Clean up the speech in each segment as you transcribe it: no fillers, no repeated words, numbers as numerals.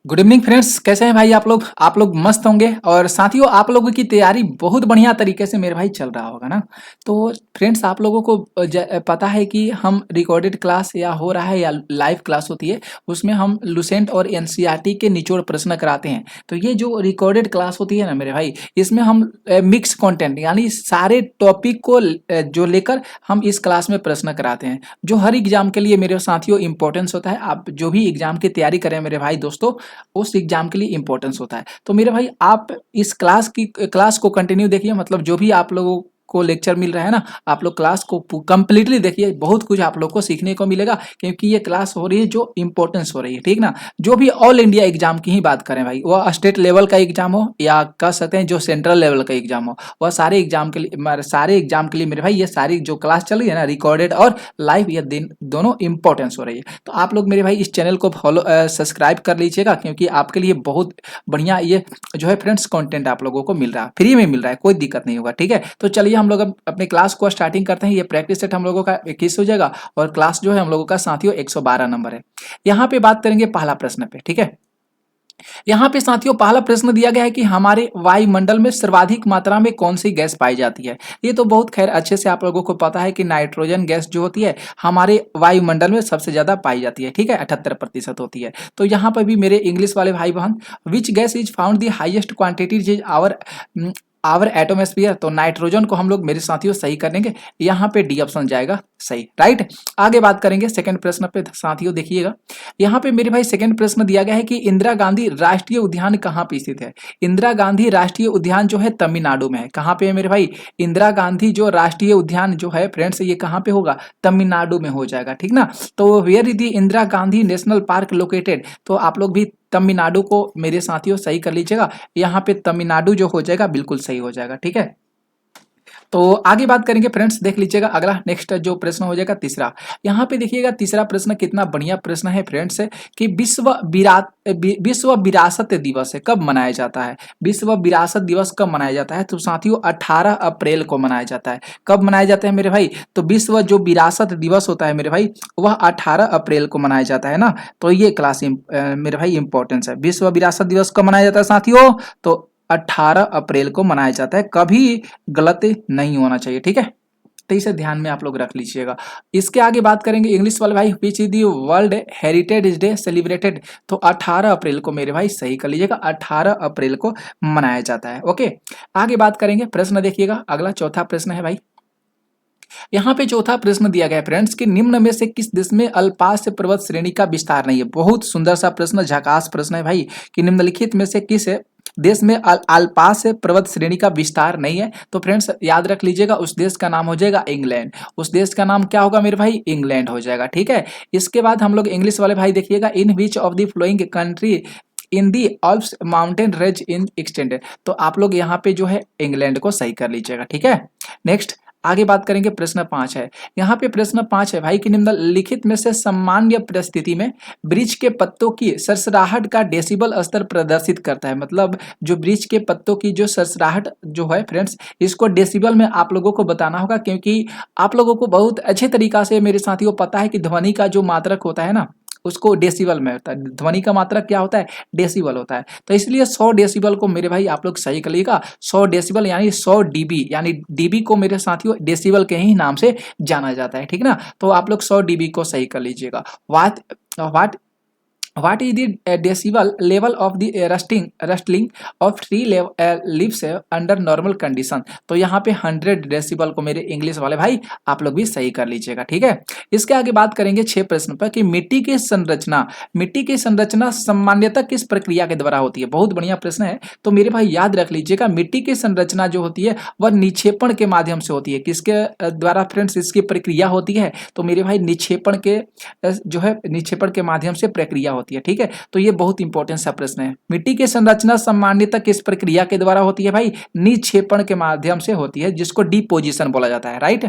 Good evening friends, कैसे हैं भाई आप लोग मस्त होंगे। और साथियों, आप लोगों की तैयारी बहुत बढ़िया तरीके से मेरे भाई चल रहा होगा ना। तो फ्रेंड्स, आप लोगों को पता है कि हम रिकॉर्डेड क्लास या हो रहा है या लाइव क्लास होती है, उसमें हम लुसेंट और एनसीईआरटी के निचोड़ प्रश्न कराते हैं। तो ये जो रिकॉर्डेड क्लास होती है ना मेरे भाई, इसमें हम मिक्स कंटेंट यानी सारे टॉपिक को जो लेकर हम इस क्लास में प्रश्न कराते हैं, जो हर एग्जाम के लिए मेरे साथियों इंपॉर्टेंस होता है। आप जो भी एग्जाम की तैयारी करें मेरे भाई दोस्तों, उस एग्जाम के लिए इंपॉर्टेंस होता है। तो मेरे भाई, आप इस क्लास को कंटिन्यू देखिए, मतलब जो भी आप लोगों को लेक्चर मिल रहा है ना, आप लोग क्लास को कंप्लीटली देखिए। बहुत कुछ आप लोग को सीखने को मिलेगा, क्योंकि ये क्लास हो रही है जो इंपॉर्टेंस हो रही है, ठीक ना। जो भी ऑल इंडिया एग्जाम की ही बात करें भाई, वह स्टेट लेवल का एग्जाम हो या कह सकते हैं जो सेंट्रल लेवल का एग्जाम हो, वह सारे एग्जाम के लिए मेरे भाई ये सारी जो क्लास चल रही है ना, रिकॉर्डेड और लाइव, ये दिन दोनों इंपॉर्टेंस हो रही है। तो आप लोग मेरे भाई इस चैनल को फॉलो सब्सक्राइब कर लीजिएगा, क्योंकि आपके लिए बहुत बढ़िया ये जो है फ्रेंड्स कंटेंट आप लोगों को मिल रहा है, फ्री में मिल रहा है, कोई दिक्कत नहीं होगा, ठीक है। तो चलिए हम लोग अब अपने क्लास को स्टार्टिंग करते हैं। ये प्रैक्टिस सेट हम लोगों का 21 हो जाएगा, और क्लास जो है हम लोगों का साथियों 112 नंबर है। यहाँ पे बात करेंगे पहला प्रश्न पे, ठीक है। यहाँ पे साथियों पहला प्रश्न दिया गया है कि हमारे वायुमंडल में सर्वाधिक मात्रा में कौन सी गैस पाई जाती है। ये तो बहुत खैर अच्छे से आप लोगों को पता है कि नाइट्रोजन गैस जो होती है हमारे वायुमंडल में सबसे ज्यादा पाई जाती है, ठीक है, 78% होती है। तो यहाँ पर भी मेरे इंग्लिश वाले भाई बहन, which gas is found the highest quantity is our atmosphere. तो नाइट्रोजन को हम लोग मेरे साथियों सही करेंगे, यहाँ पे डी ऑप्शन जाएगा सही, राइट। आगे बात करेंगे सेकंड प्रश्न पे साथियों, देखिएगा। यहाँ पे मेरे भाई सेकंड प्रश्न दिया गया है कि इंदिरा गांधी राष्ट्रीय उद्यान कहाँ पे स्थित है। इंदिरा गांधी राष्ट्रीय उद्यान जो है तमिलनाडु में है। कहाँ पे है मेरे भाई? इंदिरा गांधी जो राष्ट्रीय उद्यान जो है फ्रेंड्स, ये कहाँ पे होगा? तमिलनाडु में हो जाएगा, ठीक ना। तो where is the Indira Gandhi national park located? तो आप लोग भी तमिलनाडु को मेरे साथियों सही कर लीजिएगा। यहाँ पे तमिलनाडु जो हो जाएगा बिल्कुल सही हो जाएगा, ठीक है। तो आगे बात करेंगे फ्रेंड्स, देख लीजिएगा अगला नेक्स्ट जो प्रश्न हो जाएगा तीसरा। यहाँ पे देखिएगा तीसरा प्रश्न कितना बढ़िया प्रश्न है फ्रेंड्स, कि विश्व विरासत दिवस है कब मनाया जाता है। विश्व विरासत दिवस कब मनाया जाता है? तो साथियों 18 अप्रैल को मनाया जाता है। कब मनाया जाता है मेरे भाई? तो विश्व जो विरासत दिवस होता है मेरे भाई, वह 18 अप्रैल को मनाया जाता है ना। तो ये क्लास मेरे भाई इंपॉर्टेंस है। विश्व विरासत दिवस कब मनाया जाता है साथियों? तो 18 अप्रैल को मनाया जाता है। कभी गलत नहीं होना चाहिए, ठीक है। तो इसे ध्यान में आप लोग रख लीजिएगा। इसके आगे बात करेंगे इंग्लिश वाले भाई, which is the world heritage day celebrated. तो 18 अप्रैल को मेरे भाई सही कर लीजिएगा, 18 अप्रैल को मनाया जाता है, ओके। आगे बात करेंगे, प्रश्न देखिएगा अगला चौथा प्रश्न है भाई। यहाँ पे चौथा प्रश्न दिया गया है फ्रेंड्स, कि निम्न में से किस देश में अल्पास्य पर्वत श्रेणी का विस्तार नहीं है। बहुत सुंदर सा प्रश्न, झकास प्रश्न है भाई, कि निम्नलिखित में से किस देश में अल्पास्य पर्वत श्रेणी का विस्तार नहीं है। तो फ्रेंड्स याद रख लीजिएगा, उस देश का नाम हो जाएगा इंग्लैंड। उस देश का नाम क्या होगा मेरे भाई? इंग्लैंड हो जाएगा, ठीक है। इसके बाद हम लोग इंग्लिश वाले भाई देखिएगा, in which of the following country in the Alps mountain range in extended. तो आप लोग यहाँ पे जो है इंग्लैंड को सही कर लीजिएगा, ठीक है। नेक्स्ट आगे बात करेंगे, प्रश्न 5 है। यहाँ पे प्रश्न 5 है भाई, कि निम्नलिखित में से सामान्य परिस्थिति में वृक्ष के पत्तों की सरसराहट का डेसिबल स्तर प्रदर्शित करता है। मतलब जो वृक्ष के पत्तों की जो सरसराहट जो है फ्रेंड्स, इसको डेसिबल में आप लोगों को बताना होगा, क्योंकि आप लोगों को बहुत अच्छे तरीका से मेरे साथियों पता है कि ध्वनि का जो मात्रक होता है ना, उसको डेसिबल में होता है। ध्वनि का मात्रक क्या होता है? डेसिबल होता है। तो इसलिए 100 डेसिबल को मेरे भाई आप लोग सही कर लीजिएगा। 100 डेसिबल यानी 100 डीबी, यानी डीबी को मेरे साथियों डेसिबल के ही नाम से जाना जाता है, ठीक ना। तो आप लोग 100 डीबी को सही कर लीजिएगा। वाट What is the decibel level of the rustling of tree leaves under normal condition? तो यहाँ पे 100 डेसिबल को मेरे इंग्लिश वाले भाई आप लोग भी सही कर लीजिएगा, ठीक है। इसके आगे बात करेंगे 6 प्रश्न पर, कि मिट्टी की संरचना सामान्यतः किस प्रक्रिया के द्वारा होती है। बहुत बढ़िया प्रश्न है। तो मेरे भाई याद रख लीजिएगा, मिट्टी की संरचना जो होती है वह निक्षेपण के माध्यम से होती है। किसके द्वारा फ्रेंड्स इसकी प्रक्रिया होती है? तो मेरे भाई निक्षेपण के जो है निक्षेपण के माध्यम से प्रक्रिया होती है, ठीक है। तो ये बहुत इंपॉर्टेंट सा प्रश्न है। मिट्टी की संरचना सामान्यतः किस प्रक्रिया के द्वारा होती है भाई? निक्षेपण के माध्यम से होती है, जिसको डिपोजिशन बोला जाता है, राइट।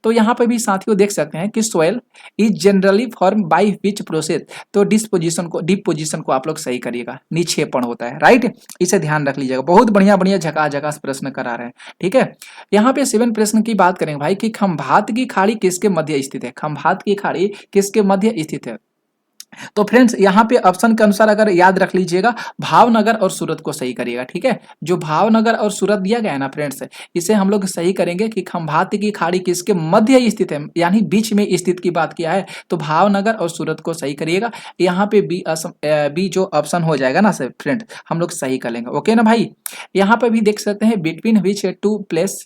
तो यहाँ पे भी साथियों देख सकते हैं कि soil is generally form by which process. तो डिपोजिशन को आप लोग सही करिएगा, निक्षेपण होता है, राइट। इसे ध्यान रख लीजिएगा। बहुत बढ़िया बढ़िया झकास प्रश्न करा रहे हैं, ठीक है। यहाँ पे 7 प्रश्न की बात करेंगे भाई, कि खंभात की खाड़ी किसके मध्य स्थित है। खंभात की खाड़ी किसके मध्य स्थित है? तो फ्रेंड्स यहाँ पे ऑप्शन के अनुसार अगर याद रख लीजिएगा, भावनगर और सूरत को सही करिएगा, ठीक है। जो भावनगर और सूरत दिया गया है ना फ्रेंड्स, इसे हम लोग सही करेंगे कि खंभात की खाड़ी किसके मध्य स्थित है, यानी बीच में स्थित की बात किया है, तो भावनगर और सूरत को सही करिएगा। यहाँ पे बी जो ऑप्शन हो जाएगा ना सर फ्रेंड, हम लोग सही कर लेंगे, ओके ना भाई। यहाँ पे भी देख सकते हैं, between which two place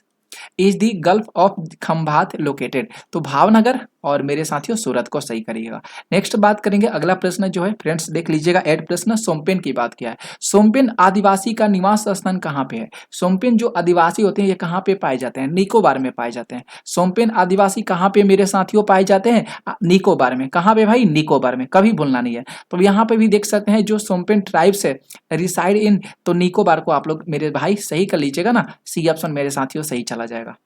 is the gulf of Khambhat located, तो भावनगर और मेरे साथियों सूरत को सही करिएगा। नेक्स्ट बात करेंगे, अगला प्रश्न जो है फ्रेंड्स देख लीजिएगा, एड प्रश्न सोमपेन की बात किया है। सोमपेन आदिवासी का निवास स्थान कहाँ पे है? सोमपेन जो आदिवासी होते हैं ये कहाँ पे पाए जाते हैं? निकोबार में पाए जाते हैं। सोमपेन आदिवासी कहाँ पे मेरे साथियों पाए जाते हैं? निकोबार में। कहाँ पे भाई? निकोबार में, कभी भूलना नहीं है। तो यहाँ पे भी देख सकते हैं जो सोमपेन ट्राइब्स है रिसाइड इन, तो निकोबार को आप लोग मेरे भाई सही कर लीजिएगा ना, सी ऑप्शन मेरे साथियों सही चला जाएगा।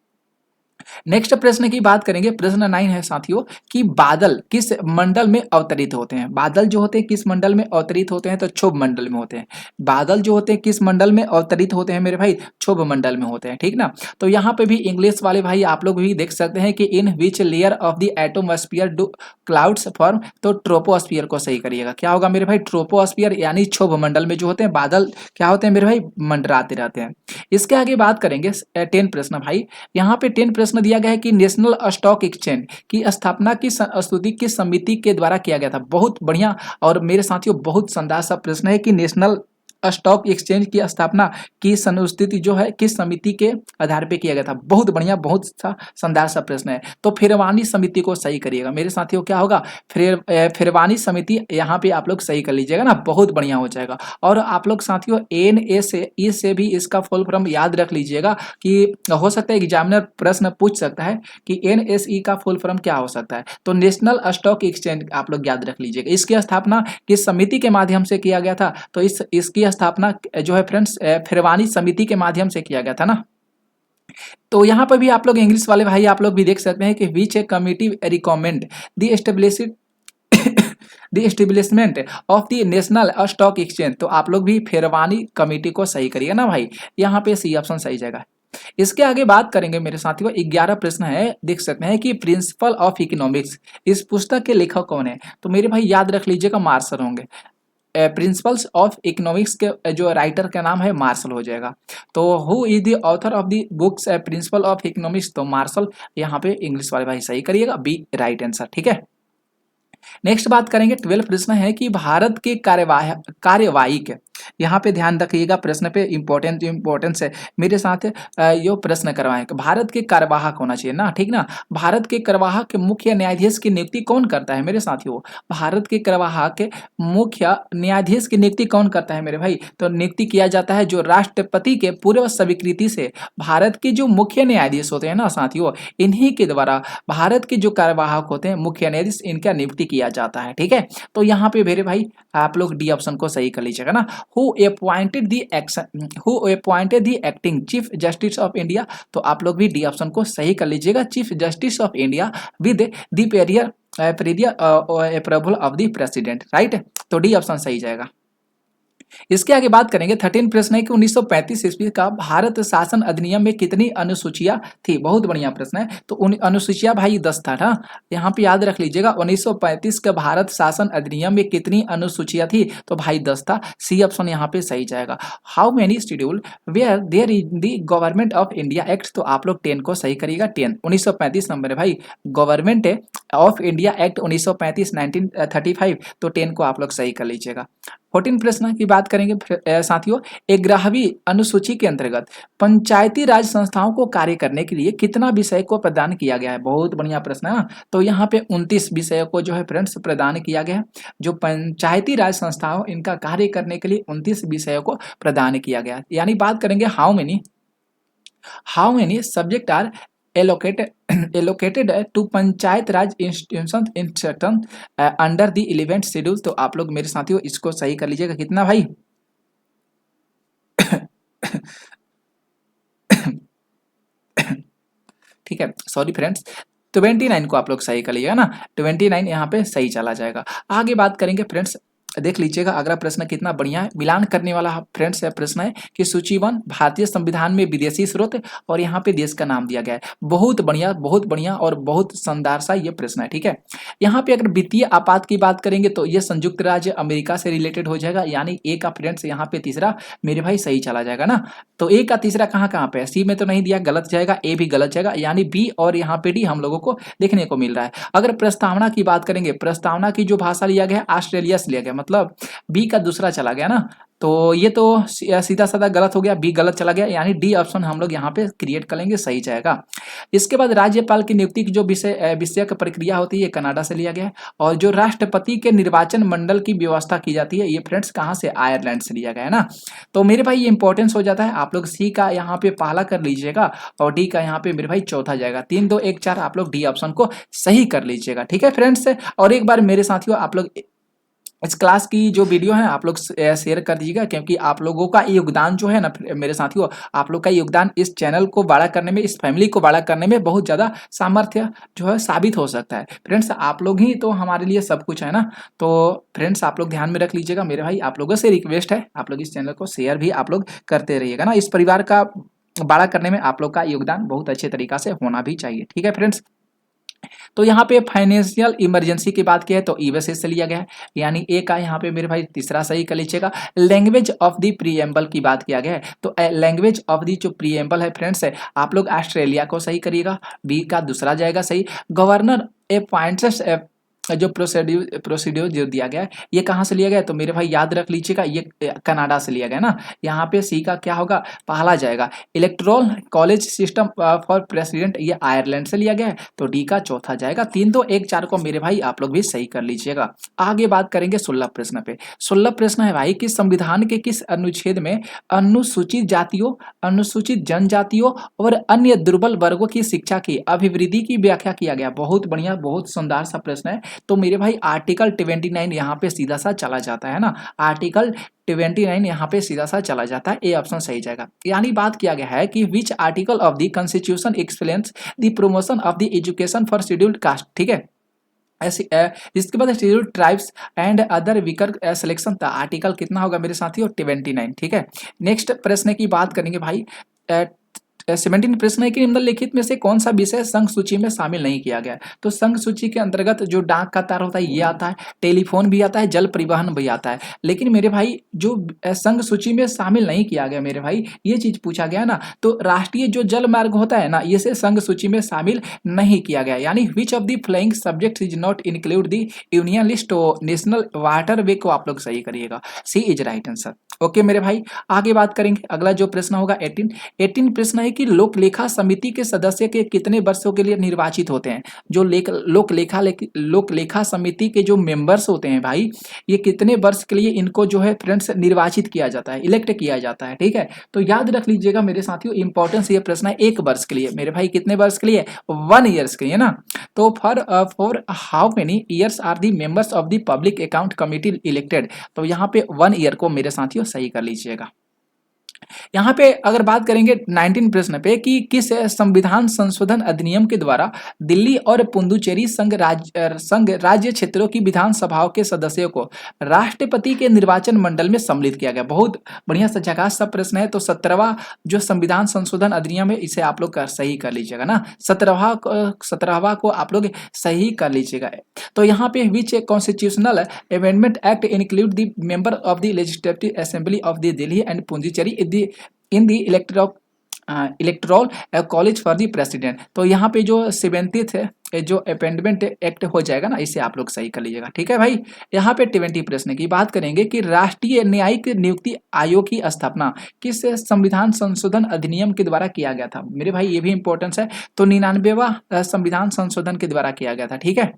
नेक्स्ट प्रश्न की बात करेंगे, प्रश्न 9 है साथियों कि बादल किस मंडल में अवतरित होते हैं? बादल जो होते हैं किस मंडल में अवतरित होते हैं? तो क्षोभ मंडल में होते हैं। बादल जो होते हैं किस मंडल में अवतरित होते हैं मेरे भाई? क्षोभ मंडल में होते हैं, ठीक ना। तो यहाँ पे भी इंग्लिश वाले भाई आप लोग भी देख सकते हैं कि in which layer of the atmosphere do clouds form, तो ट्रोपोस्फियर को सही करिएगा। क्या होगा मेरे भाई? ट्रोपोस्फियर यानी क्षोभ मंडल में जो होते हैं बादल क्या होते हैं मेरे भाई? मंडराते रहते हैं। इसके आगे बात करेंगे 10 प्रश्न भाई। यहाँ पे 10 प्रश्न दिया गया है कि नेशनल स्टॉक एक्सचेंज की स्थापना की स्तुति किस समिति के द्वारा किया गया था? बहुत बढ़िया और मेरे साथियों बहुत शानदार सा प्रश्न है कि नेशनल स्टॉक एक्सचेंज की स्थापना की संस्थिति जो है किस समिति के आधार पे किया गया था? बहुत बढ़िया, बहुत सा शानदार सा प्रश्न है। तो फिरवानी समिति को सही करिएगा मेरे साथियों, क्या होगा? फिरवानी समिति यहाँ पे आप लोग सही कर लीजिएगा ना, बहुत बढ़िया हो जाएगा। और आप लोग साथियों NSE से भी इसका फुल फॉर्म याद रख लीजिएगा कि हो सकता है एग्जामिनर प्रश्न पूछ सकता है कि NSE का फुल फॉर्म क्या हो सकता है, तो नेशनल स्टॉक एक्सचेंज आप लोग याद रख लीजिएगा। इसकी स्थापना किस समिति के माध्यम से किया गया था? तो इसकी स्थापना जो है फ्रेंड्स फिरवानी समिति के माध्यम से किया गया था ना। तो यहाँ पर भी आप लोग इंग्लिश वाले भाई आप लोग भी देख सकते हैं कि which a committee recommend the establishment of the national stock exchange, तो आप लोग भी फिरवानी कमेटी को सही करिएगा ना भाई, यहाँ पे सी ऑप्शन सही जाएगा। इसके आगे बात करेंगे मेरे साथियों, 11 प्रश्न है, देख सकते हैं कि प्रिंसिपल ऑफ इकोनॉमिक्स इस पुस्तक के लेखक कौन है? तो मेरे भाई याद रख लीजिएगा मार्शल होंगे। प्रिंसिपल्स ऑफ इकोनॉमिक्स के जो राइटर का नाम है मार्शल हो जाएगा। तो who is the author of the books principle of economics, तो मार्शल, यहाँ पे इंग्लिश वाले भाई सही करिएगा, बी राइट आंसर, ठीक है। नेक्स्ट बात करेंगे 12 प्रश्न है कि भारत के कार्यवाहिक, यहाँ पे ध्यान रखिएगा प्रश्न पे इंपॉर्टेंस है मेरे साथ यो प्रश्न करवाएं। भारत के कार्यवाहक होना चाहिए ना, ठीक ना। भारत के कार्यवाहक मुख्य न्यायाधीश की नियुक्ति कौन करता है मेरे साथियों? भारत के कार्यवाहक मुख्य न्यायाधीश की नियुक्ति कौन करता है मेरे भाई? तो नियुक्ति किया जाता है जो राष्ट्रपति के पूर्व स्वीकृति से भारत के जो मुख्य न्यायाधीश होते हैं ना साथियों, इन्हीं के द्वारा भारत के जो कार्यवाहक होते हैं मुख्य न्यायाधीश, इनका नियुक्ति किया जाता है, ठीक है। तो यहाँ पे मेरे भाई आप लोग डी ऑप्शन को सही कर लीजिएगा ना। Who appointed the acting chief justice of India, तो आप लोग भी डी ऑप्शन को सही कर लीजिएगा, chief justice of India with the Periyar approval of the president, right. तो डी ऑप्शन सही जाएगा। इसके आगे बात करेंगे 13 प्रश्न है कि 1935 ईस्वी का भारत शासन अधिनियम में कितनी अनुसूचियां थी? बहुत बढ़िया प्रश्न है। तो अनुसूचियां भाई 10 था ना, यहाँ पे याद रख लीजिएगा 1935 का भारत शासन अधिनियम में कितनी अनुसूचियां थी? तो भाई 10 था, सी ऑप्शन यहाँ पे सही जाएगा। How many schedule were there in the government of India act, तो आप लोग 10 को सही करिएगा। 10 1935 नंबर है भाई, गवर्नमेंट ऑफ इंडिया एक्ट 1935 1935, तो 10 को आप लोग सही कर लीजिएगा। 14 प्रश्न की बात करेंगे साथियों, 11वीं अनुसूची के अंतर्गत पंचायती राज संस्थाओं को कार्य करने के लिए कितना विषय को प्रदान किया गया है? बहुत बढ़िया प्रश्न है। तो यहाँ पे 29 विषयों को जो है फ्रेंड्स प्रदान किया गया है। जो पंचायती राज संस्थाओं इनका कार्य करने के लिए 29 विषयों को प्रदान किया गया है। यानी बात करेंगे how many subject are allocated to panchayat raj institution under the 11th schedule, तो आप लोग मेरे साथियों इसको सही कर लीजिएगा। कितना भाई? ठीक है, सॉरी फ्रेंड्स, 29 को आप लोग सही कर लीजिएगा ना, 29 यहाँ पे सही चला जाएगा। आगे बात करेंगे फ्रेंड्स देख लीजिएगा अगला प्रश्न कितना बढ़िया है, मिलान करने वाला फ्रेंड्स प्रश्न है कि सूची 1 भारतीय संविधान में विदेशी स्रोत और यहाँ पे देश का नाम दिया गया है। बहुत बढ़िया और बहुत शानदार सा ये प्रश्न है, ठीक है। यहाँ पे अगर वित्तीय आपात की बात करेंगे तो ये संयुक्त राज्य अमेरिका से रिलेटेड हो जाएगा, यानी ए का फ्रेंड्स यहाँ पे तीसरा मेरे भाई सही चला जाएगा ना। तो ए का तीसरा कहाँ कहाँ पे है, सी में तो नहीं दिया, गलत जाएगा, ए भी गलत जाएगा, यानी बी और यहाँ पे डी हम लोगों को देखने को मिल रहा है। अगर प्रस्तावना की बात करेंगे, प्रस्तावना की जो भाषा लिया गया है ऑस्ट्रेलिया से लिया गया, मतलब बी का दूसरा चला गया ना। तो ये तो सीधा साधा गलत हो गया, बी गलत चला गया, यानी डी ऑप्शन हम लोग यहाँ पे क्रिएट करेंगे, सही जाएगा। इसके बाद राज्यपाल की नियुक्ति की जो विषयक प्रक्रिया होती है ये कनाडा से लिया गया है। और जो राष्ट्रपति के निर्वाचन मंडल की व्यवस्था की जाती है ये फ्रेंड्स कहाँ से, आयरलैंड से लिया गया है ना। तो मेरे भाई ये इंपॉर्टेंस हो जाता है, आप लोग सी का यहाँ पे पहला कर लीजिएगा और डी का यहाँ पे मेरे भाई चौथा जाएगा। 3 2 1 4 आप लोग डी ऑप्शन को सही कर लीजिएगा, ठीक है फ्रेंड्स। और एक बार मेरे साथियों आप लोग इस क्लास की जो वीडियो है आप लोग शेयर कर दीजिएगा, क्योंकि आप लोगों का योगदान जो है ना मेरे साथियों, आप लोग का योगदान इस चैनल को बड़ा करने में, इस फैमिली को बड़ा करने में बहुत ज़्यादा सामर्थ्य जो है साबित हो सकता है। फ्रेंड्स आप लोग ही तो हमारे लिए सब कुछ है ना। तो फ्रेंड्स आप लोग ध्यान में रख लीजिएगा, मेरे भाई आप लोगों से रिक्वेस्ट है आप लोग इस चैनल को शेयर भी आप लोग करते रहिएगा ना। इस परिवार का बड़ा करने में आप लोग का योगदान बहुत अच्छे तरीका से होना भी चाहिए, ठीक है फ्रेंड्स। तो यहाँ पे फाइनेंशियल इमरजेंसी की बात की है तो यूएसए से लिया गया है, यानी ए का यहाँ पे मेरे भाई तीसरा सही कर लीजिएगा। लैंग्वेज ऑफ द प्रीएम्बल की बात किया गया है तो लैंग्वेज ऑफ द जो प्रीएम्बल है फ्रेंड्स है आप लोग ऑस्ट्रेलिया को सही करिएगा, बी का दूसरा जाएगा सही। गवर्नर अपॉइंट्स जो प्रोसीड्यूर जो दिया गया है ये कहाँ से लिया गया है तो मेरे भाई याद रख लीजिएगा ये कनाडा से लिया गया ना। यहाँ पे सी का क्या होगा, पहला जाएगा। Electoral college system for president ये आयरलैंड से लिया गया है तो डी का चौथा जाएगा। 3 2 1 4 को मेरे भाई आप लोग भी सही कर लीजिएगा। आगे बात करेंगे 16 प्रश्न पे। 16 प्रश्न है भाई कि संविधान के किस अनुच्छेद में अनुसूचित जातियों, अनुसूचित जनजातियों और अन्य दुर्बल वर्गों की शिक्षा की अभिवृद्धि की व्याख्या किया गया। बहुत बढ़िया, बहुत शानदार सा प्रश्न है। तो मेरे भाई आर्टिकल 29 यहाँ पे सीधा सा चला जाता है ना, आर्टिकल 29 यहाँ पे सीधा सा चला जाता है, ए ऑप्शन सही जाएगा। यानी बात किया गया है कि which article of the constitution explains the promotion of the education for scheduled caste, ठीक है। इसके बाद scheduled tribes and other weaker selection था, आर्टिकल कितना होगा मेरे साथियों 29, ठीक है। नेक्स्ट प्रश्न की बात करेंगे भाई 17 प्रश्न है कि निम्नलिखित में से कौन सा विषय संघ सूची में शामिल नहीं किया गया। तो संघ सूची के अंतर्गत जो डाक का तार होता है ये आता है, टेलीफोन भी आता है, जल परिवहन भी आता है। लेकिन मेरे भाई जो संघ सूची में शामिल नहीं किया गया मेरे भाई ये चीज पूछा गया ना, तो राष्ट्रीय जो जल मार्ग होता है ना इसे संघ सूची में शामिल नहीं किया गया, यानी which of the flowing subject is not include the union list national water way को आप लोग सही करिएगा, सी इज राइट आंसर। ओके मेरे भाई आगे बात करेंगे, अगला जो प्रश्न होगा 18 प्रश्न है कि लोक लेखा समिति के सदस्य के कितने वर्षों के लिए निर्वाचित होते हैं। जो लोक लेखा समिति के जो मेंबर्स होते हैं भाई ये कितने वर्ष के लिए इनको जो है फ्रेंड्स निर्वाचित किया जाता है, इलेक्ट किया जाता है, ठीक है। तो याद रख लीजिएगा मेरे साथियों, इंपॉर्टेंस ये प्रश्न है 1 वर्ष के लिए मेरे भाई, कितने वर्ष के लिए 1 ईयर्स के लिए ना। तो for how many years are the members of the public account committee elected, तो यहाँ पे 1 ईयर को मेरे साथियों सही कर लीजिएगा। यहाँ पे अगर बात करेंगे 19 प्रश्न पे कि किस संविधान संशोधन अधिनियम के द्वारा दिल्ली और पुडुचेरी संघ राज्य क्षेत्रों की विधानसभाओं के सदस्यों को राष्ट्रपति के निर्वाचन मंडल में सम्मिलित किया गया। बहुत बढ़िया सा झकास सा प्रश्न है। तो 17वां जो संविधान संशोधन अधिनियम है इसे आप लोग सही कर लीजिएगा ना, 17वां को आप लोग सही कर लीजिएगा। तो यहाँ पे which constitutional amendment act include the member of the legislative assembly of the Delhi and Puducherry in the electoral college for the president. तो यहाँ पे जो 70th है जो अमेंडमेंट एक्ट हो जाएगा ना इसे आप लोग सही कर लीजिएगा, ठीक है भाई। यहाँ पे 20 प्रश्न की बात करेंगे कि राष्ट्रीय न्यायिक नियुक्ति आयोग की स्थापना किस संविधान संशोधन अधिनियम के द्वारा किया गया था। मेरे भाई ये भी इंपॉर्टेंस है। तो 99वां संविधान संशोधन के द्वारा किया गया था, ठीक है।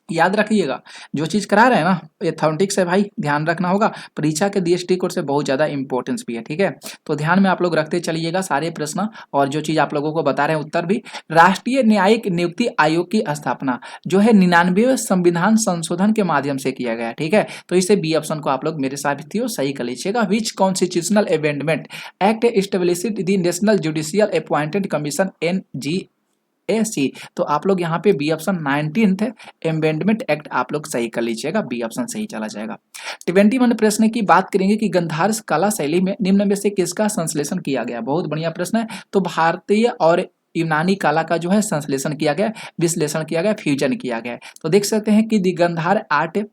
याद रखिएगा जो चीज करा रहे हैं ना एथेंटिक्स है भाई, ध्यान रखना होगा। परीक्षा के दृष्टिकोण से बहुत ज्यादा इंपॉर्टेंस भी है, ठीक है। तो ध्यान में आप लोग रखते चलिएगा सारे प्रश्न और जो चीज आप लोगों को बता रहे हैं उत्तर भी। राष्ट्रीय न्यायिक नियुक्ति आयोग की स्थापना जो है 99वें संविधान संशोधन के माध्यम से किया गया, ठीक है। तो इसे बी ऑप्शन को आप लोग मेरे साथियों सही कर लीजिएगा। Which constitutional amendment act established the national judicial appointed commission NG C. तो आप लोग यहाँ पे B option 19th amendment act आप लोग सही कर लीजिएगा, बी ऑप्शन सही चला जाएगा। 21 प्रश्न की बात करेंगे कि गंधार कला शैली में निम्न में से किसका संश्लेषण किया गया। बहुत बढ़िया प्रश्न है। तो भारतीय और यूनानी कला का जो है संश्लेषण किया गया, विश्लेषण किया गया, फ्यूजन किया गया। तो देख सकते हैं कि the Gandhara art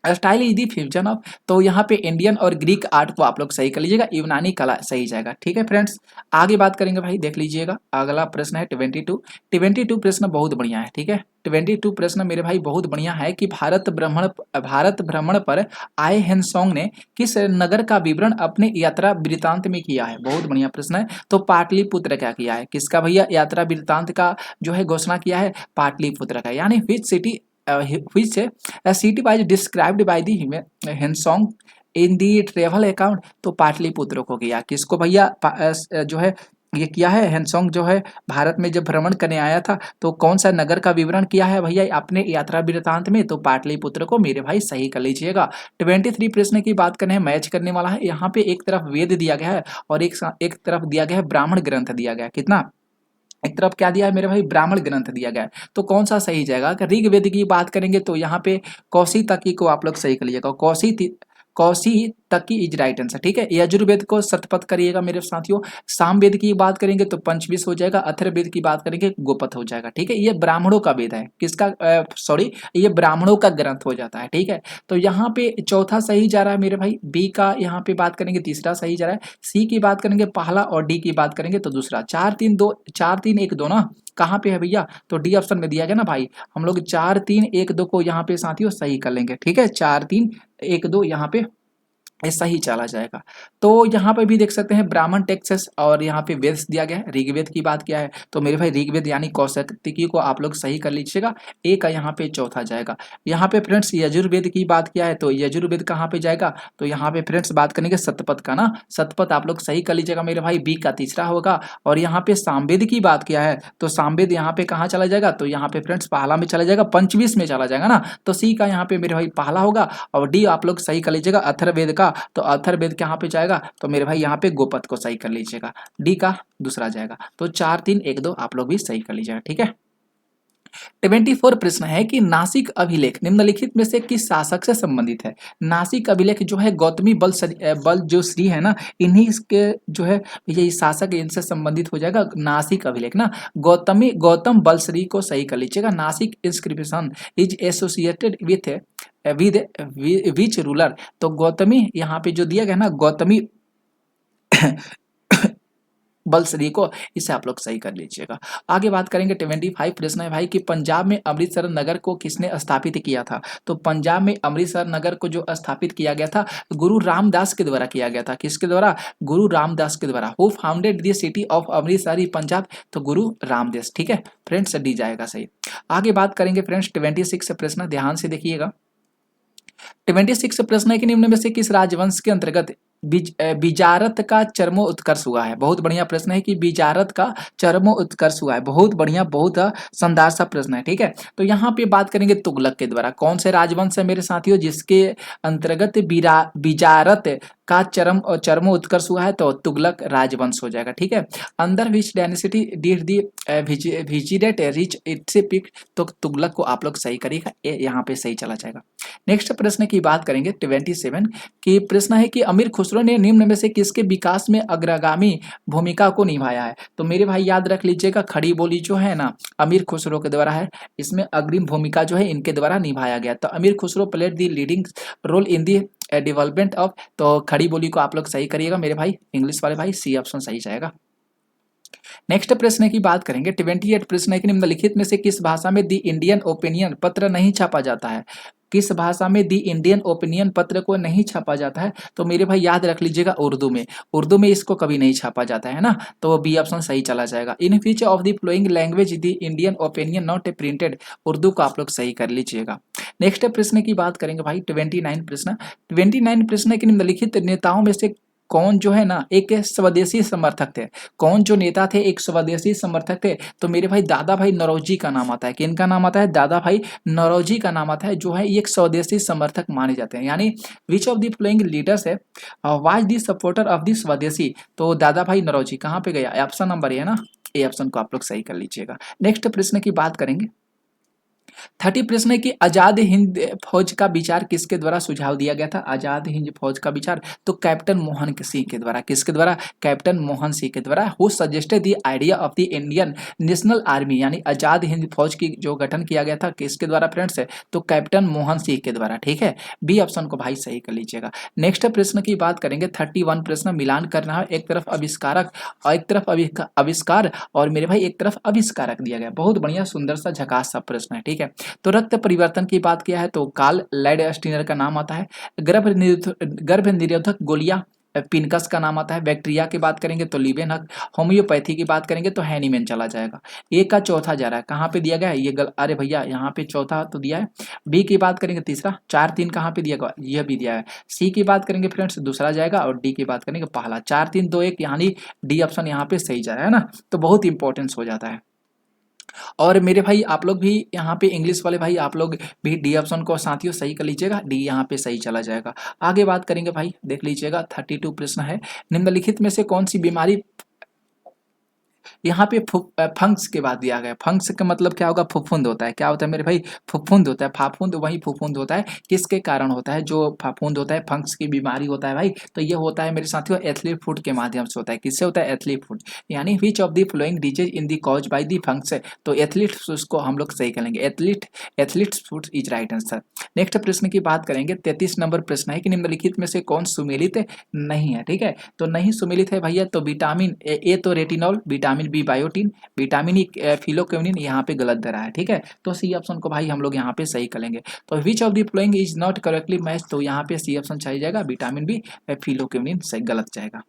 style is the fusion of, तो यहाँ पे इंडियन और ग्रीक आर्ट को आप लोग सही कर लीजिएगा, यूनानी कला सही जाएगा। ठीक है फ्रेंड्स, आगे बात करेंगे भाई, देख लीजिएगा अगला प्रश्न है 22 प्रश्न बहुत बढ़िया है। ठीक है, 22 प्रश्न मेरे भाई बहुत बढ़िया है कि भारत भ्रमण पर आए हेनसोंग ने किस नगर का विवरण अपने यात्रा वृतांत में किया है। बहुत बढ़िया प्रश्न है। तो पाटलिपुत्र का किया है। किसका भैया यात्रा वृतांत का जो है घोषणा किया है, पाटलिपुत्र का। यानी which city which a city was described by the Hensong in the travel account, तो पाटलिपुत्र को किया। किसको भैया जो है ये किया है, हेनसोंग जो है भारत में जब भ्रमण करने आया था तो कौन सा नगर का विवरण किया है भैया अपने यात्रा वृतांत में, तो पाटलिपुत्र को मेरे भाई सही कर लीजिएगा। 23 प्रश्न की बात करें, मैच करने वाला है। यहाँ पे एक तरफ वेद दिया गया है और एक तरफ दिया गया है ब्राह्मण ग्रंथ दिया गया है। कितना, एक तरफ क्या दिया है मेरे भाई, ब्राह्मण ग्रंथ दिया गया है। तो कौन सा सही जाएगा। अगर ऋग्वेद की बात करेंगे तो यहाँ पे कौशी तकी को आप लोग सही कर लीजिएगा, Kaushitaki is right answer. ठीक है, यजुर्वेद को शतपथ करिएगा मेरे साथियों। सामवेद की बात करेंगे तो पंचविश हो जाएगा, अथर्ववेद की बात करेंगे गोपथ हो जाएगा। ठीक है, ये ब्राह्मणों का वेद है, किसका सॉरी ये ब्राह्मणों का ग्रंथ हो जाता है। ठीक है, तो यहाँ पे चौथा सही जा रहा है मेरे भाई, बी का यहाँ पे बात करेंगे तीसरा सही जा रहा है, सी की बात करेंगे पहला और डी की बात करेंगे तो दूसरा। 4-3-1-2 ना कहाँ पे है भैया, तो डी ऑप्शन में दिया गया ना भाई। हम लोग 4-3-1-2 को यहाँ पे साथियों सही कर लेंगे। ठीक है, 4-3-1-2 यहाँ पे ऐसा ही चला जाएगा। तो यहाँ पे भी देख सकते हैं ब्राह्मण टेक्सेस और यहाँ पे वेद दिया गया है। ऋग्वेद की बात किया है तो मेरे भाई ऋग्वेद यानी कौशिकी को आप लोग सही कर लीजिएगा, ए का यहाँ पे चौथा जाएगा। यहाँ पे फ्रेंड्स यजुर्वेद की बात किया है तो यजुर्वेद कहाँ पे जाएगा, तो यहाँ पे फ्रेंड्स बात करेंगे शतपथ का ना, शतपथ आप लोग सही कर लीजिएगा मेरे भाई, बी का तीसरा होगा। और यहाँ पे सामवेद की बात किया है तो सामवेद यहाँ पे कहाँ चला जाएगा, तो यहाँ पे फ्रेंड्स पहला में चला जाएगा, पंचवीस में चला जाएगा ना, तो सी का यहाँ पे मेरे भाई पहला होगा। और डी आप लोग सही कर लीजिएगा अथर्ववेद का, तो अथर्ववेद कहाँ पे जाएगा, तो मेरे भाई यहाँ पे गोपथ को सही कर लीजिएगा, डी का दूसरा जाएगा। तो 4-3-1-2 आप लोग भी सही कर लीजिएगा। ठीक है, 24 प्रश्न है कि नासिक अभिलेख निम्नलिखित में से किस शासक से संबंधित है। नासिक अभिलेख जो है गौतमी बल जो श्री है ना, इन्हीं के जो है ये शासक इनसे संबंधित हो जाएगा। नासिक अभिलेख ना गौतम बल श्री को सही कर लीजिएगा। Nashik inscription is associated with which ruler, तो गौतमी यहाँ पे जो दिया गया ना गौतमी बलश्री को, इसे आप लोग सही कर लीजिएगा। आगे बात करेंगे 25 प्रश्न है भाई कि पंजाब में अमृतसर नगर को किसने स्थापित किया था। तो पंजाब में अमृतसर नगर को जो स्थापित किया गया था गुरु रामदास के द्वारा किया गया था। किसके द्वारा, गुरु रामदास के द्वारा। Who founded the city of Amritsar Punjab, तो गुरु रामदास। ठीक है फ्रेंड्स, डी जाएगा सही। आगे बात करेंगे फ्रेंड्स 26 प्रश्न, ध्यान से देखिएगा। 26 प्रश्न है कि निम्न में से किस राजवंश के अंतर्गत बिजारत का चरमोत्कर्ष हुआ है। बहुत बढ़िया प्रश्न है कि बिजारत का चरमोत्कर्ष हुआ है। बहुत बढ़िया, बहुत शानदार सा प्रश्न है। ठीक है, तो यहाँ पे बात करेंगे तुगलक के द्वारा। कौन से राजवंश है मेरे साथियों जिसके अंतर्गत बिजारत का चरमोत्कर्ष हुआ है, तो तुगलक राजवंश हो जाएगा। ठीक है, अंदर विच डायनेसिटी डिड दी विजिडेट रिच इट्स पीक, तो तुगलक को आप लोग सही करिएगा, यहाँ पे सही चला जाएगा। नेक्स्ट प्रश्न की बात करेंगे 27 की प्रश्न है कि अमीर खुसरो ने निम्न में से किसके विकास में अग्रगामी भूमिका को निभाया है। तो मेरे भाई याद रख लीजिएगा, खड़ी बोली जो है ना अमीर खुसरो के द्वारा है, इसमें अग्रिम भूमिका जो है इनके द्वारा निभाया गया। तो Amir Khusro played the leading role in the development of, तो खड़ी बोली को आप लोग सही करिएगा मेरे भाई, इंग्लिश वाले भाई, सी ऑप्शन सही जाएगा। नेक्स्ट प्रश्न की बात करेंगे 28 प्रश्न है कि निम्नलिखित में से किस भाषा में दी इंडियन ओपिनियन पत्र नहीं छापा जाता है। किस भाषा में दी इंडियन ओपिनियन पत्र को नहीं छापा जाता है, तो मेरे भाई याद रख लीजिएगा उर्दू में। उर्दू में इसको कभी नहीं छापा जाता है ना, तो बी ऑप्शन सही चला जाएगा। In future of the flowing language the Indian opinion not printed, Urdu को आप लोग सही कर लीजिएगा। नेक्स्ट प्रश्न की बात करेंगे भाई 29 प्रश्न। 29 प्रश्न के निम्नलिखित नेताओं में से कौन जो है ना एक स्वदेशी समर्थक थे। कौन जो नेता थे एक स्वदेशी समर्थक थे, तो मेरे भाई दादा भाई नौरोजी का नाम आता है। किनका नाम आता है, दादा भाई नौरोजी का नाम आता है, जो है एक स्वदेशी समर्थक माने जाते हैं। यानी which of the following leaders है was the supporter of the Swadeshi, तो दादा भाई नौरोजी कहाँ पे गया, ऑप्शन नंबर है ना, ए ऑप्शन को आप लोग सही कर लीजिएगा। नेक्स्ट प्रश्न की बात करेंगे। 30 प्रश्न है कि आजाद हिंद फौज का विचार किसके द्वारा सुझाव दिया गया था? आजाद हिंद फौज का विचार तो कैप्टन मोहन सिंह के द्वारा। किसके द्वारा? कैप्टन मोहन सिंह के द्वारा। Who suggested the idea of the Indian national army, यानी आजाद हिंद फौज की जो गठन किया गया था किसके द्वारा फ्रेंड्स? तो कैप्टन मोहन सिंह के द्वारा। ठीक है, बी ऑप्शन को भाई सही कर लीजिएगा। नेक्स्ट प्रश्न की बात करेंगे। 31 प्रश्न मिलान करना है, एक तरफ आविष्कारक और एक तरफ आविष्कार और मेरे भाई एक तरफ आविष्कारक दिया गया। बहुत बढ़िया सुंदर सा झकास सा प्रश्न है। ठीक है, तो रक्त परिवर्तन की बात किया है तो कार्ल लैंडस्टीनर का नाम आता है। गर्भ निरोधक गोलियां पिनकस का नाम आता है। बैक्टीरिया की बात करेंगे तो लीवेनहक। होम्योपैथी की बात करेंगे तो हैनीमैन चला जाएगा। ए का चौथा जा रहा है, कहाँ पे दिया गया है ये अरे भैया यहाँ पे चौथा तो दिया है। बी की बात करेंगे तीसरा। 4 3 कहाँ पे दिया गया? यह भी दिया है। सी की बात करेंगे फ्रेंड्स दूसरा जाएगा और डी की बात करेंगे पहला। 4 3 2 1 यानी डी ऑप्शन यहाँ पे सही जा रहा है ना, तो बहुत इंपॉर्टेंस हो जाता है। और मेरे भाई आप लोग भी यहाँ पे इंग्लिश वाले भाई आप लोग भी डी ऑप्शन को साथियों सही कर लीजिएगा, डी यहाँ पे सही चला जाएगा। आगे बात करेंगे भाई, देख लीजिएगा 32 प्रश्न है। निम्नलिखित में से कौन सी बीमारी, यहाँ पे फंक्स के बाद दिया गया। फंक्स का मतलब क्या होगा? फफूंद होता है। क्या होता है मेरे भाई? फफूंद होता है। फाफूंद वही फफूंद होता है, किसके कारण होता है? जो फाफूंद होता है फंक्स की बीमारी होता है भाई, तो ये होता है मेरे साथियों एथलीट फूड के माध्यम से होता है। किससे होता है? Athlete foot. यानी which of the following disease in the cause by the fungus, तो एथलीट उसको हम लोग सही करेंगे। Athlete foot is right answer. Next प्रश्न की बात करेंगे। 33 नंबर प्रश्न है कि निम्नलिखित में से कौन सुमेलित नहीं है? ठीक है, तो नहीं सुमेलित है भैया तो विटामिन ए तो retinol, vitamin B biotin, vitamin E phylloquinone, यहाँ पे गलत दे रहा है। ठीक है, तो सी ऑप्शन को भाई हम लोग यहाँ पे सही करेंगे। तो विच of the following is not correctly match, तो यहाँ पे सी ऑप्शन सही जाएगा, विटामिन बी फिलोक्विनिन सही गलत जाएगा।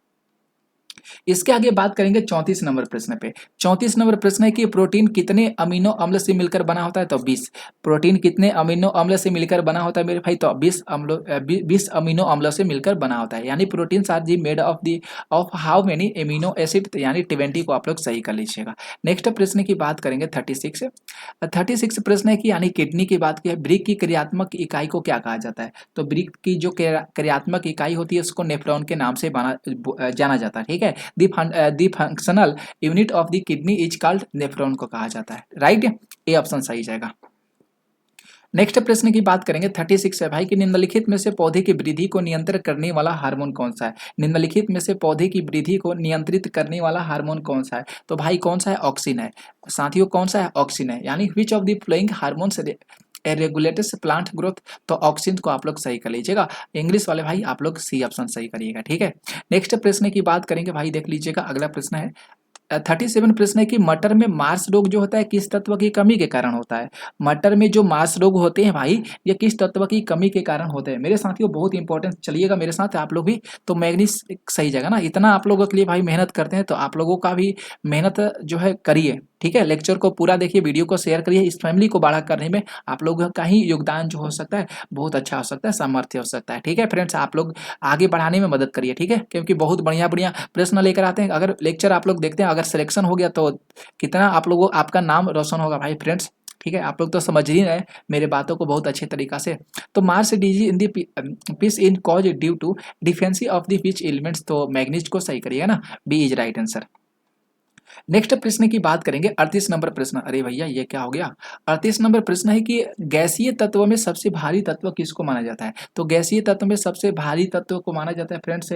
इसके आगे बात करेंगे 34 नंबर प्रश्न पे। 34 नंबर प्रश्न है कि प्रोटीन कितने अमीनो अम्ल से मिलकर बना होता है? तो 20। प्रोटीन कितने अमीनो अम्ल से मिलकर बना होता है मेरे भाई? तो 20 अमीनो अम्लों से मिलकर बना होता है। यानी protein R G made of how many amino acid, यानी 20 को आप लोग सही कर लीजिएगा। नेक्स्ट प्रश्न की बात करेंगे 36 प्रश्न है कि यानी किडनी की बात की है। ब्रिक की क्रियात्मक इकाई को क्या कहा जाता है? तो ब्रिक की जो क्रियात्मक इकाई होती है उसको नेफ्रॉन के नाम से जाना जाता है। ठीक है, the functional unit of the kidney is called nephron को कहा जाता है। राइट, ए ऑप्शन सही जाएगा। नेक्स्ट प्रश्न की बात करेंगे 36 है भाई कि निम्नलिखित में से पौधे की वृद्धि को नियंत्रित करने वाला हार्मोन कौन सा है? निम्नलिखित में से पौधे की वृद्धि को नियंत्रित करने वाला हार्मोन कौन सा है? तो भाई कौन सा है? ऑक्सिन है। साथियों कौन सा है? ऑक्सिन है। यानी which of the flowing hormones regulators plant growth, तो ऑक्सीजन को आप लोग सही कर लीजिएगा। इंग्लिश वाले भाई आप लोग सी ऑप्शन सही करिएगा। ठीक है, नेक्स्ट प्रश्न की बात करेंगे भाई, देख लीजिएगा अगला प्रश्न है 37 प्रश्न है कि मटर में मार्स रोग जो होता है किस तत्व की कमी के कारण होता है? मटर में जो मार्स रोग होते हैं भाई ये किस तत्व की कमी के कारण होते हैं? मेरे साथियों बहुत इंपॉर्टेंट, चलिएगा मेरे साथ आप लोग भी, तो मैग्नीज सही जगह ना, इतना आप लोगों के लिए भाई मेहनत करते हैं तो आप लोगों का भी मेहनत जो है करिए। ठीक है, लेक्चर को पूरा देखिए, वीडियो को शेयर करिए, इस फैमिली को बड़ा करने में आप लोगों का ही योगदान जो हो सकता है बहुत अच्छा हो सकता है, सामर्थ्य हो सकता है। ठीक है फ्रेंड्स, आप लोग आगे बढ़ाने में मदद करिए। ठीक है, क्योंकि बहुत बढ़िया बढ़िया प्रश्न लेकर आते हैं। अगर लेक्चर आप लोग देखते हैं, अगर सिलेक्शन हो गया तो कितना आप लोगों आपका नाम रोशन होगा भाई फ्रेंड्स। ठीक है, आप लोग तो समझ ही रहे मेरे बातों को बहुत अच्छे तरीका से। तो marsh disease in the peas in caused due to deficiency of the which elements, तो मैग्नीज को सही करिएगा ना, B is right answer. Next प्रश्न की बात करेंगे 38 नंबर प्रश्न। अरे भैया ये क्या हो गया? 38 नंबर प्रश्न है कि गैसीय तत्व में सबसे भारी तत्व किसको माना जाता है? तो गैसीय तत्व में सबसे भारी तत्व को माना जाता है फ्रेंड्स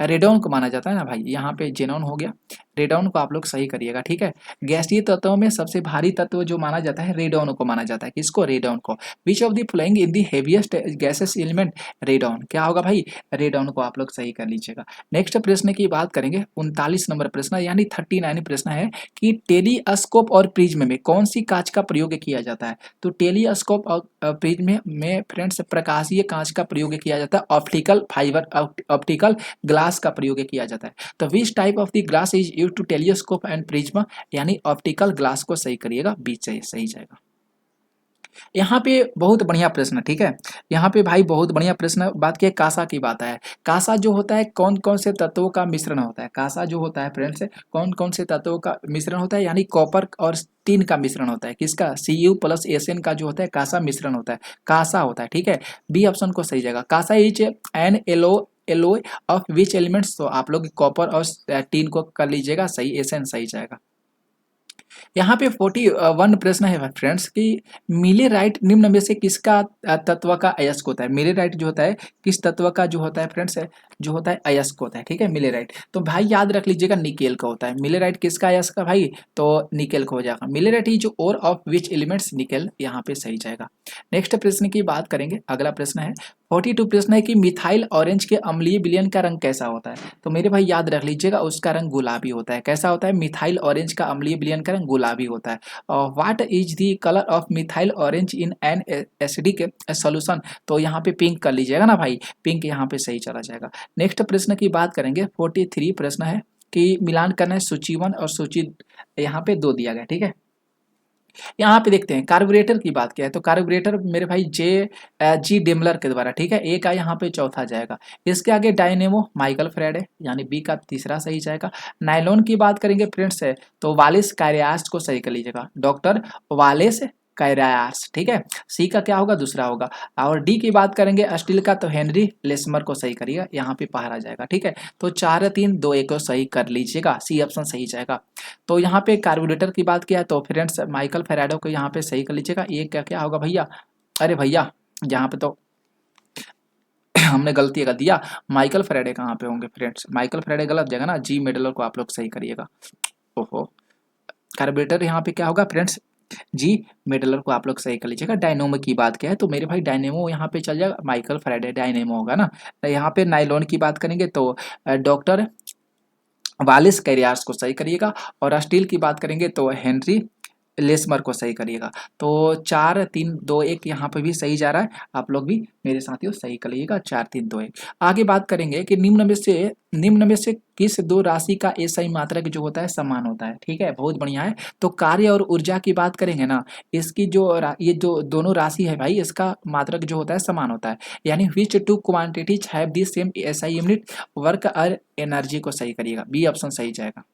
रेडॉन को माना जाता है ना भाई, यहाँ पे जेनॉन हो गया, रेडॉन को आप लोग सही करिएगा। ठीक है, गैसीय तत्वों में सबसे भारी तत्व जो माना जाता है रेडॉन को माना जाता है। किसको? रेडॉन को। Which of the following in the heaviest gases element? Radon. क्या होगा भाई? रेडॉन को आप लोग सही कर लीजिएगा। नेक्स्ट प्रश्न की बात करेंगे 39 नंबर प्रश्न यानी 39 प्रश्न है कि टेलीस्कोप और प्रिज्म में कौन सी कांच का प्रयोग किया जाता है? तो टेलीस्कोप और प्रिज्म में फ्रेंड्स प्रकाशीय कांच का प्रयोग किया जाता है, ऑप्टिकल फाइबर ऑप्टिकल ग्लास का प्रयोग किया जाता है। तो which type of the glass is used to telescope and prism, यानी ऑप्टिकल ग्लास को सही करिएगा, बीच सही जाएगा। यहाँ पे बहुत बढ़िया प्रश्न। ठीक है, यहाँ पे भाई बहुत बढ़िया प्रश्न बात की कासा की बात है। कासा जो होता है कौन कौन से तत्वों का मिश्रण होता है? कासा जो होता है फ्रेंड्स कौन कौन से तत्वों का मिश्रण होता है? यानी कॉपर और टीन का मिश्रण होता है। किसका? Cu प्लस एसएन का जो होता है कासा मिश्रण होता है, कासा होता है। ठीक है, बी ऑप्शन को सही जाएगा। Kansa is an alloy of which elements, तो आप लोग कॉपर और टीन को कर लीजिएगा सही, एसएन सही जाएगा। यहाँ पे 41 प्रश्न है फ्रेंड्स कि मिलेराइट निम्न में से किसका तत्व का अयस्क होता है। मिलेराइट जो होता है किस तत्व का जो होता है फ्रेंड्स, जो होता है अयस्क होता है, ठीक है मिलेराइट। तो भाई याद रख लीजिएगा निकेल का होता है। मिलेराइट किसका अयस्क है भाई, तो निकेल का हो जाएगा। Millerite is ore of which elements, nickel यहाँ पे सही जाएगा। नेक्स्ट प्रश्न की बात करेंगे, अगला प्रश्न है 42 प्रश्न है कि मिथाइल ऑरेंज के अम्लीय विलयन का रंग कैसा होता है। तो मेरे भाई याद रख लीजिएगा उसका रंग गुलाबी होता है। कैसा होता है, मिथाइल ऑरेंज का अम्लीय विलयन का रंग गुलाबी होता है। और what is the colour of methyl orange in an acidic solution, तो यहाँ पे पिंक कर लीजिएगा ना भाई, पिंक यहाँ पे सही चला जाएगा। नेक्स्ट प्रश्न की बात करेंगे 43 प्रश्न है कि मिलान करना है सूची 1 और सूची यहाँ पे 2 दिया गया, ठीक है। यहाँ पे देखते हैं कार्बोरेटर की बात किया है, तो कार्बोरेटर मेरे भाई जी डेमलर के द्वारा, ठीक है, ए का यहाँ पे चौथा जाएगा। इसके आगे डायनेमो माइकल फ्रेडे, यानी बी का तीसरा सही जाएगा। नायलॉन की बात करेंगे फ्रेंड्स है तो वालिस कैरियास को सही कर लीजिएगा, डॉक्टर वालेस कैरियास, ठीक है। सी का क्या होगा, दूसरा होगा। और डी की बात करेंगे स्टील का तो हेनरी लेसमर को सही करिएगा, यहाँ पे पहाड़ा जाएगा, ठीक है। तो 4 3 2 1 को सही कर लीजिएगा, सी ऑप्शन सही जाएगा। तो यहाँ पे कार्बोरेटर की बात किया तो फ्रेंड्स माइकल फेराडो को यहाँ पे सही कर लीजिएगा। ये क्या क्या होगा भैया, अरे भैया यहाँ पे तो हमने गलती कर दिया, माइकल फेराडे कहाँ पे होंगे फ्रेंड्स, माइकल फेराडे गलत जगह ना, जी मेडलर को आप लोग सही करिएगा। ओहो, कार्बोरेटर यहाँ पे क्या होगा फ्रेंड्स, जी मेडलर को आप लोग सही कर लीजिएगा। डायनेमो की बात क्या है तो मेरे भाई डायनेमो यहाँ पे चल जाएगा, माइकल फेराडे डायनेमो होगा ना। यहाँ पे नाइलॉन की बात करेंगे तो डॉक्टर वालिस कैरियार्स को सही करिएगा। और स्टील की बात करेंगे तो हेनरी लेसमर को सही करिएगा। तो 4 3 2 1 यहाँ पे भी सही जा रहा है, आप लोग भी मेरे साथियों सही करिएगा, 4 3 2 1। आगे बात करेंगे कि निम्न में से किस दो राशि का एसआई मात्रक जो होता है समान होता है, ठीक है, बहुत बढ़िया है। तो कार्य और ऊर्जा की बात करेंगे ना, इसकी ये जो दोनों राशि है भाई, इसका मात्रक जो होता है समान होता है, यानी which two quantities have the same SI unit work और एनर्जी को सही करिएगा, बी ऑप्शन सही जाएगा।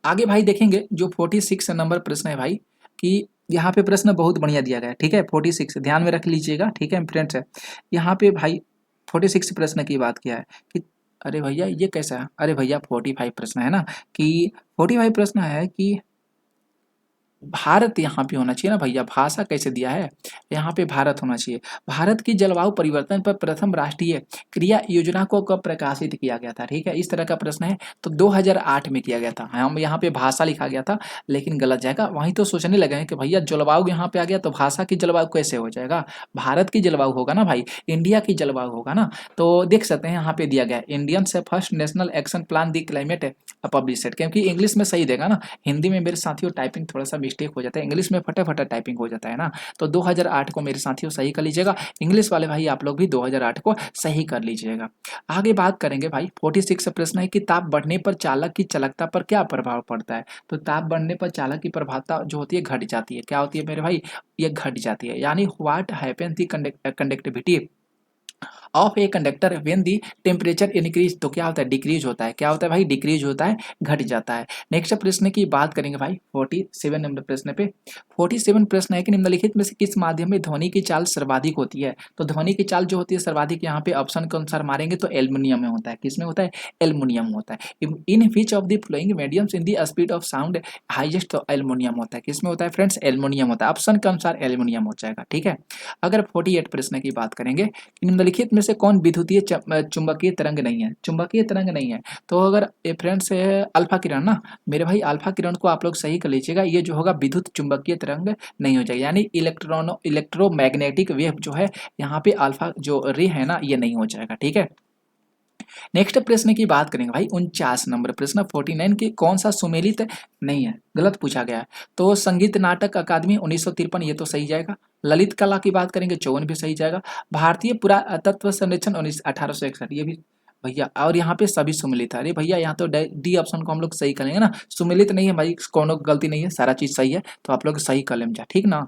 आगे भाई देखेंगे जो 46 नंबर प्रश्न है भाई कि यहाँ पे प्रश्न बहुत बढ़िया दिया गया है, ठीक है। 46 ध्यान में रख लीजिएगा, ठीक है फ्रेंड्स। है यहाँ पे भाई 46 प्रश्न की बात किया है कि अरे भैया ये कैसा है, अरे भैया 45 प्रश्न है ना, कि 45 प्रश्न है कि भारत यहाँ पे होना चाहिए ना भैया, भाषा कैसे दिया है, यहाँ पे भारत होना चाहिए। भारत की जलवायु परिवर्तन पर प्रथम राष्ट्रीय क्रिया योजना को कब प्रकाशित किया गया था, ठीक है, इस तरह का प्रश्न है। तो 2008 में किया गया था। हम यहाँ पे भाषा लिखा गया था लेकिन गलत जाएगा, वहीं तो सोचने लगे हैं कि भैया जलवायु यहाँ पे आ गया तो भाषा की जलवायु कैसे हो जाएगा, भारत की जलवायु होगा ना भाई, इंडिया की जलवायु होगा ना। तो देख सकते हैं यहाँ पे दिया गया इंडियन से first national action plan the climate published, क्योंकि इंग्लिश में सही देगा ना, हिंदी में मेरे साथियों टाइपिंग थोड़ा सा मिस्टेक हो जाता है, इंग्लिश में फटाफट टाइपिंग हो जाता है ना। तो 2008 को मेरे साथियों सही कर लीजिएगा, इंग्लिश वाले भाई आप लोग भी 2008 को सही कर लीजिएगा। आगे बात करेंगे भाई 46 प्रश्न है कि ताप बढ़ने पर चालक की चालकता पर क्या प्रभाव पड़ता है। तो ताप बढ़ने पर चालक की प्रभावता जो होती है घट जाती है, क्या होती है मेरे भाई, ये घट जाती है। यानी what happen the conductivity of a conductor when the temperature increase, तो क्या होता है, डिक्रीज होता है, क्या होता है भाई, डिक्रीज होता है, घट जाता है। नेक्स्ट प्रश्न की बात करेंगे भाई 47 नंबर प्रश्न पे। 47 प्रश्न है कि निम्नलिखित में से किस माध्यम में ध्वनि की चाल सर्वाधिक होती है। तो ध्वनि की चाल जो होती है सर्वाधिक, यहाँ पे ऑप्शन के अनुसार मारेंगे तो एल्युमिनियम में होता है, किसमें होता है, एल्युमिनियम होता है। In which of the following mediums in the speed of sound highest, तो एल्युमिनियम होता है, किसमें होता है फ्रेंड्स, एल्युमिनियम होता है, ऑप्शन के अनुसार एल्युमिनियम हो जाएगा, ठीक है। अगर 48 प्रश्न की बात करेंगे कि निम्नलिखित में से कौन विद्युतीय चुंबकीय तरंग नहीं है, चुंबकीय तरंग नहीं है। तो अगर फ्रेंड्स अल्फा किरण ना, मेरे भाई अल्फा किरण को आप लोग सही कर लीजिएगा, ये जो होगा विद्युत चुंबकीय तरंग नहीं हो जाएगा, यानी इलेक्ट्रोमैग्नेटिक वेव जो है यहाँ पे अल्फा जो रे है ना, ये नहीं हो जाएगा, ठीक है। नेक्स्ट प्रश्न की बात करेंगे भाई 49 नंबर प्रश्न 49 की कौन सा सुमेलित नहीं है, गलत पूछा गया है। तो संगीत नाटक अकादमी 1953, ये तो सही जाएगा। ललित कला की बात करेंगे 54 भी सही जाएगा। भारतीय पुरातत्व संरक्षण 1861, ये भी भैया। और यहाँ पे सभी सुमिलित है, अरे भैया यहाँ तो डी ऑप्शन को हम लोग सही करेंगे ना, सुमिलित नहीं है भाई, कोनो गलती नहीं है, सारा चीज सही है, तो आप लोग सही कर लें, ठीक ना,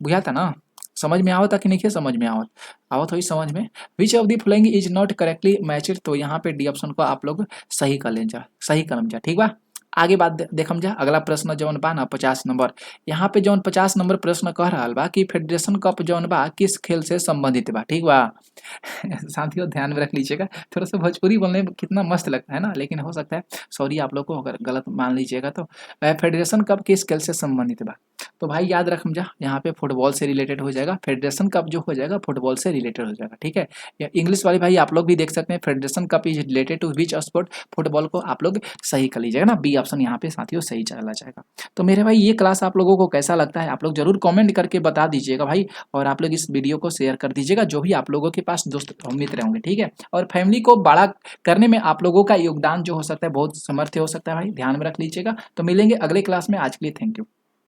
बुझा था ना, समझ में आवता कि नहीं समझ में आवत हुई समझ में। विच of the following is not correctly matched, तो यहाँ पे डी ऑप्शन को आप लोग सही कर लें, सही कलम जा, ठीक बा। आगे बात देखम जा अगला प्रश्न जौन बा ना 50 नंबर। यहाँ पे जौन 50 नंबर प्रश्न कह रहल बा कि फेडरेशन कप जौन बा किस खेल से संबंधित बा, ठीक बा। साथियों ध्यान में रख लीजिएगा, थोड़ा सा भोजपुरी बोलने में कितना मस्त लगता है ना, लेकिन हो सकता है सॉरी आप लोग को अगर गलत मान लीजिएगा तो। फेडरेशन कप किस खेल से संबंधित बा, तो भाई याद रखम जा यहाँ पे फुटबॉल से रिलेटेड हो जाएगा। फेडरेशन कप जो हो जाएगा फुटबॉल से रिलेटेड हो जाएगा, ठीक है। इंग्लिश वाले भाई आप लोग भी देख सकते हैं, federation cup is related to which sport, football को आप लोग सही कर लीजिएगा ना, बी ऑप्शन यहाँ पे साथियों सही चला जाएगा। तो मेरे भाई ये क्लास आप लोगों को कैसा लगता है आप लोग जरूर कमेंट करके बता दीजिएगा भाई, और आप लोग इस वीडियो को शेयर कर दीजिएगा जो भी आप लोगों के पास दोस्त मित्र होंगे, ठीक है। और फैमिली को बड़ा करने में आप लोगों का योगदान जो हो सकता है बहुत समर्थ हो सकता है भाई, ध्यान में रख लीजिएगा। तो मिलेंगे अगले क्लास में, आज के लिए थैंक यू।